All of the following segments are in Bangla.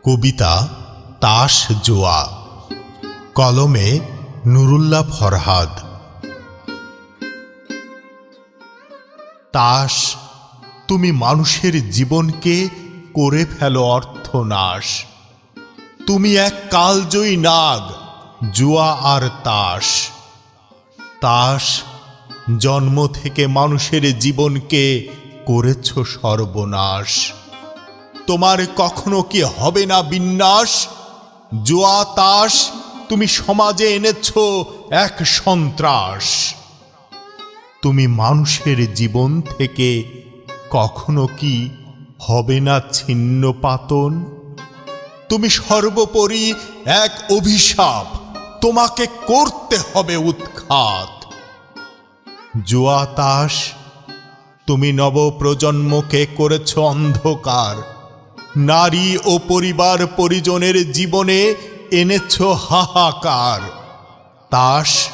কবিতা তাস জোয়া, কলমে নুরুল্লাহ ফরহাদ। তাস, তুমি মানুষের জীবনকে করে ফেলো অর্থনাশ। তুমি এক কালজয়ী নাগ, জুয়া আর তাস। তাস, জন্ম থেকে মানুষের জীবনকে করেছ সর্বনাশ। তোমার কখনো কি হবে না বিনাশ? জুয়া তাস, তুমি সমাজে এনেছ এক সন্ত্রাস। তুমি মানুষের জীবন থেকে কখনো কি হবে না ছিন্ন পাতন? তুমি সর্বোপরি এক অভিশাপ, তোমাকে করতে হবে উৎখাত। জুয়া তাস, তুমি নবপ্রজন্মকে করেছ অন্ধকার। নারী ও পরিবার পরিজনের জীবনে এনেছ হাহাকার। তাস,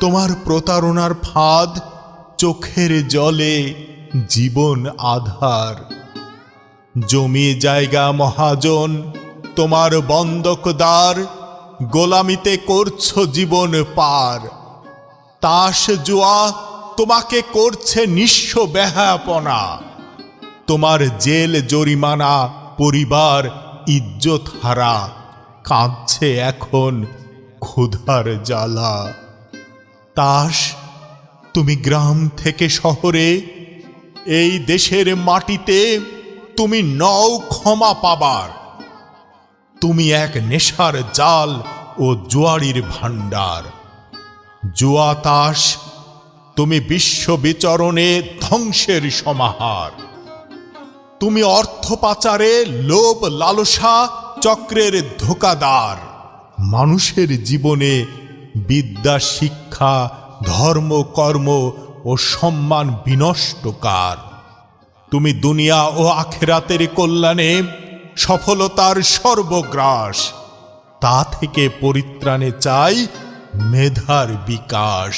তোমার প্রতারণার ফাঁদ, চোখের জলে জীবন আধার। জমি জায়গা মহাজন, তোমার বন্ধকদার, গোলামিতে করছ জীবন পার। তাস জুয়া, তোমাকে করছে নিঃস্ব বেহায়াপনা। তোমার জেল জরিমানা, পরিবার ইজ্জত হারা, কাঁদছে এখন ক্ষুধার জ্বালা। তাস, তুমি গ্রাম থেকে শহরে, এই দেশের মাটিতে তুমি নও ক্ষমা পাবার। তুমি এক নেশার জাল ও জুয়ারির ভাণ্ডার। জুয়া তাস, তুমি বিশ্ব বিচরণে ধ্বংসের সমাহার। তুমি অর্থ পাচারে লোভ লালসা চক্রের ধোঁকাদার। মানুষের জীবনে বিদ্যা শিক্ষা ধর্ম কর্ম ও সম্মান বিনষ্টকার। তুমি দুনিয়া ও আখিরাতের কল্যাণে সফলতার সর্বগ্রাস। তা থেকে পরিত্রাণে চাই মেধার বিকাশ।